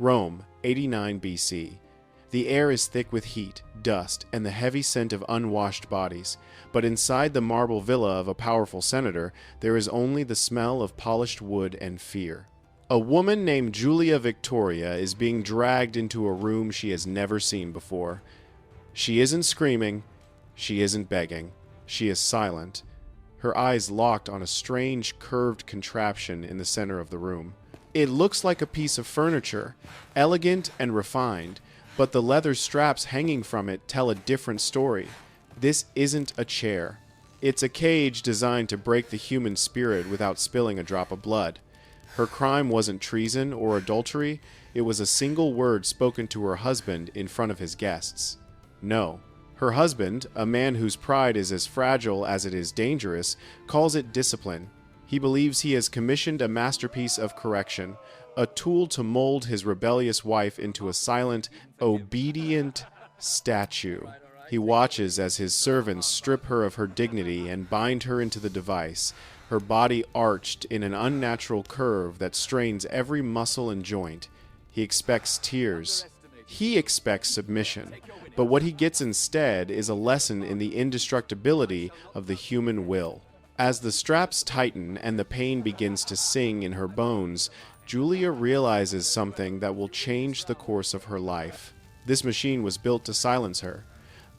Rome, 89 BC. The air is thick with heat, dust, and the heavy scent of unwashed bodies, but inside the marble villa of a powerful senator, there is only the smell of polished wood and fear. A woman named Julia Victoria is being dragged into a room she has never seen before. She isn't screaming, she isn't begging, she is silent, her eyes locked on a strange curved contraption in the center of the room. It looks like a piece of furniture, elegant and refined, but the leather straps hanging from it tell a different story. This isn't a chair. It's a cage designed to break the human spirit without spilling a drop of blood. Her crime wasn't treason or adultery, it was a single word spoken to her husband in front of his guests. No. Her husband, a man whose pride is as fragile as it is dangerous, calls it discipline. He believes he has commissioned a masterpiece of correction, a tool to mold his rebellious wife into a silent, obedient statue. He watches as his servants strip her of her dignity and bind her into the device, her body arched in an unnatural curve that strains every muscle and joint. He expects tears. He expects submission, but what he gets instead is a lesson in the indestructibility of the human will. As the straps tighten and the pain begins to sing in her bones, Julia realizes something that will change the course of her life. This machine was built to silence her,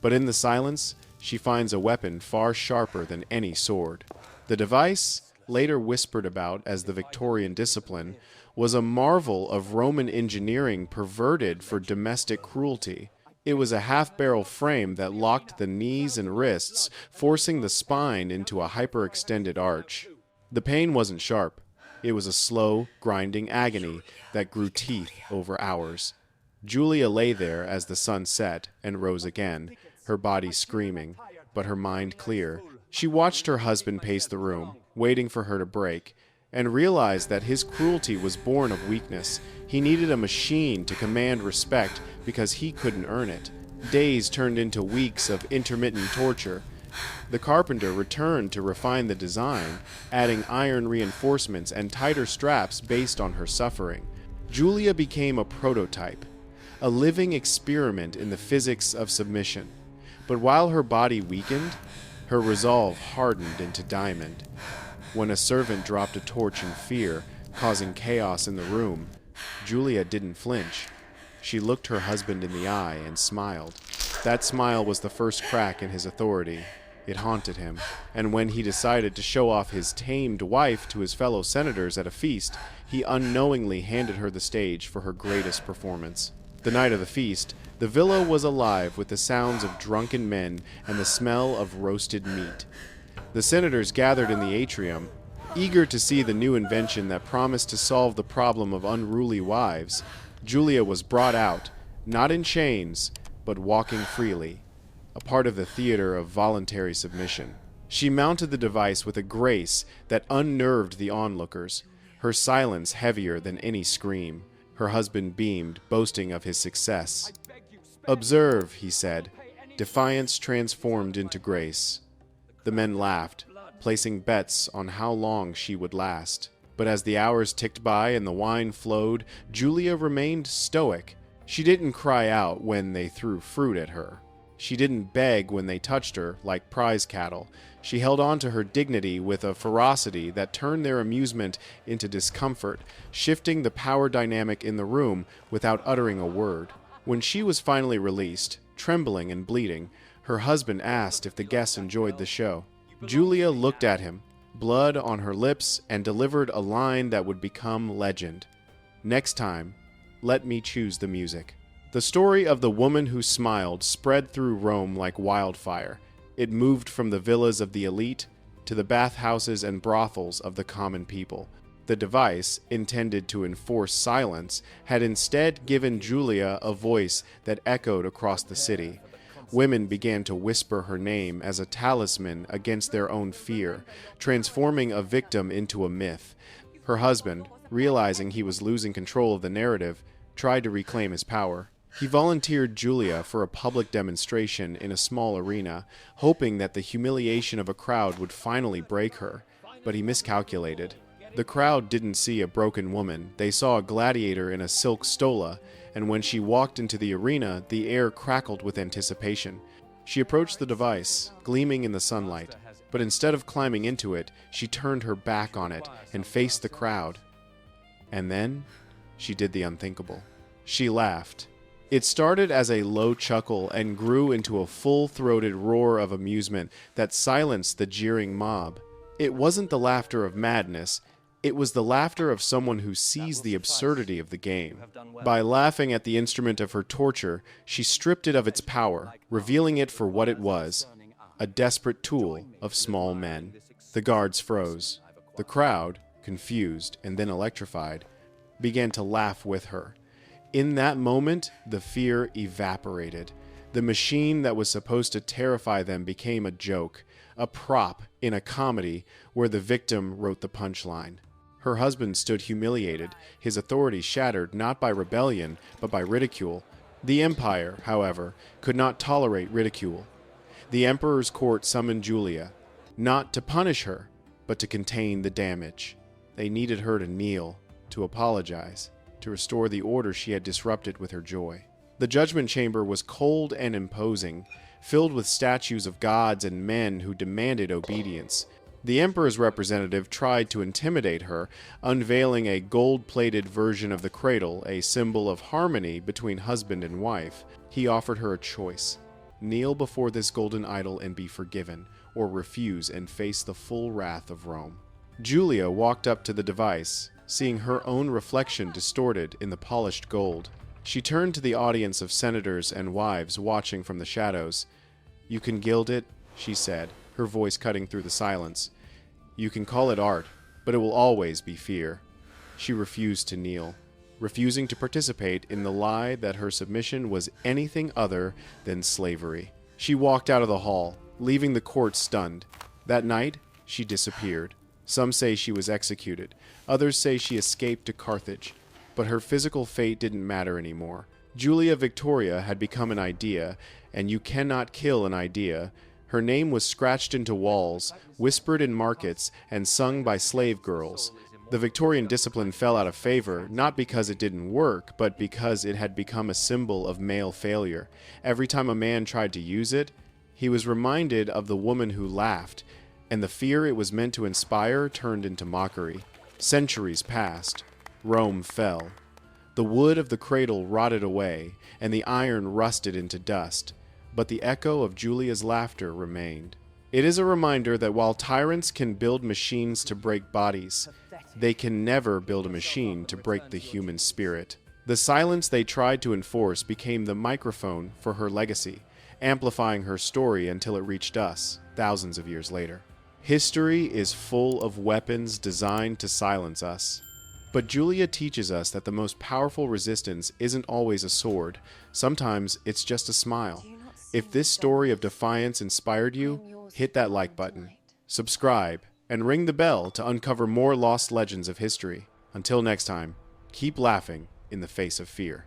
but in the silence, she finds a weapon far sharper than any sword. The device, later whispered about as the Victorian discipline, was a marvel of Roman engineering perverted for domestic cruelty. It was a half-barrel frame that locked the knees and wrists, forcing the spine into a hyperextended arch. The pain wasn't sharp. It was a slow, grinding agony that grew teeth over hours. Julia lay there as the sun set and rose again, her body screaming, but her mind clear. She watched her husband pace the room, waiting for her to break, and realized that his cruelty was born of weakness. He needed a machine to command respect because he couldn't earn it. Days turned into weeks of intermittent torture. The carpenter returned to refine the design, adding iron reinforcements and tighter straps based on her suffering. Julia became a prototype, a living experiment in the physics of submission. But while her body weakened, her resolve hardened into diamond. When a servant dropped a torch in fear, causing chaos in the room, Julia didn't flinch. She looked her husband in the eye and smiled. That smile was the first crack in his authority. It haunted him, and when he decided to show off his tamed wife to his fellow senators at a feast, he unknowingly handed her the stage for her greatest performance. The night of the feast, the villa was alive with the sounds of drunken men and the smell of roasted meat. The senators gathered in the atrium, eager to see the new invention that promised to solve the problem of unruly wives. Julia was brought out, not in chains, but walking freely, a part of the theater of voluntary submission. She mounted the device with a grace that unnerved the onlookers, her silence heavier than any scream. Her husband beamed, boasting of his success. "Observe," he said, defiance transformed into grace. The men laughed, placing bets on how long she would last. But as the hours ticked by and the wine flowed, Julia remained stoic. She didn't cry out when they threw fruit at her. She didn't beg when they touched her like prize cattle. She held on to her dignity with a ferocity that turned their amusement into discomfort, shifting the power dynamic in the room without uttering a word. When she was finally released, trembling and bleeding, her husband asked if the guests enjoyed the show. Julia looked at him, blood on her lips, and delivered a line that would become legend. "Next time, let me choose the music." The story of the woman who smiled spread through Rome like wildfire. It moved from the villas of the elite to the bathhouses and brothels of the common people. The device, intended to enforce silence, had instead given Julia a voice that echoed across the city. Women began to whisper her name as a talisman against their own fear, transforming a victim into a myth. Her husband, realizing he was losing control of the narrative, tried to reclaim his power. He volunteered Julia for a public demonstration in a small arena, hoping that the humiliation of a crowd would finally break her, but he miscalculated. The crowd didn't see a broken woman, they saw a gladiator in a silk stola, and when she walked into the arena, the air crackled with anticipation. She approached the device, gleaming in the sunlight, but instead of climbing into it, she turned her back on it and faced the crowd. And then, she did the unthinkable. She laughed. It started as a low chuckle and grew into a full-throated roar of amusement that silenced the jeering mob. It wasn't the laughter of madness, it was the laughter of someone who sees the absurdity of the game. By laughing at the instrument of her torture, she stripped it of its power, revealing it for what it was, a desperate tool of small men. The guards froze. The crowd, confused and then electrified, began to laugh with her. In that moment, the fear evaporated. The machine that was supposed to terrify them became a joke, a prop in a comedy where the victim wrote the punchline. Her husband stood humiliated, his authority shattered not by rebellion, but by ridicule. The empire, however, could not tolerate ridicule. The emperor's court summoned Julia, not to punish her, but to contain the damage. They needed her to kneel, to apologize, to restore the order she had disrupted with her joy. The judgment chamber was cold and imposing, filled with statues of gods and men who demanded obedience. The emperor's representative tried to intimidate her, unveiling a gold-plated version of the cradle, a symbol of harmony between husband and wife. He offered her a choice: kneel before this golden idol and be forgiven, or refuse and face the full wrath of Rome. Julia walked up to the device, seeing her own reflection distorted in the polished gold. She turned to the audience of senators and wives watching from the shadows. "You can gild it," she said, her voice cutting through the silence. "You can call it art, but it will always be fear." She refused to kneel, refusing to participate in the lie that her submission was anything other than slavery. She walked out of the hall, leaving the court stunned. That night, she disappeared. Some say she was executed. Others say she escaped to Carthage. But her physical fate didn't matter anymore. Julia Victoria had become an idea, and you cannot kill an idea. Her name was scratched into walls, whispered in markets, and sung by slave girls. The Victorian discipline fell out of favor, not because it didn't work, but because it had become a symbol of male failure. Every time a man tried to use it, he was reminded of the woman who laughed, and the fear it was meant to inspire turned into mockery. Centuries passed. Rome fell. The wood of the cradle rotted away, and the iron rusted into dust, but the echo of Julia's laughter remained. It is a reminder that while tyrants can build machines to break bodies, they can never build a machine to break the human spirit. The silence they tried to enforce became the microphone for her legacy, amplifying her story until it reached us, thousands of years later. History is full of weapons designed to silence us. But Julia teaches us that the most powerful resistance isn't always a sword. Sometimes it's just a smile. If this story of defiance inspired you, hit that like button, subscribe, and ring the bell to uncover more lost legends of history. Until next time, keep laughing in the face of fear.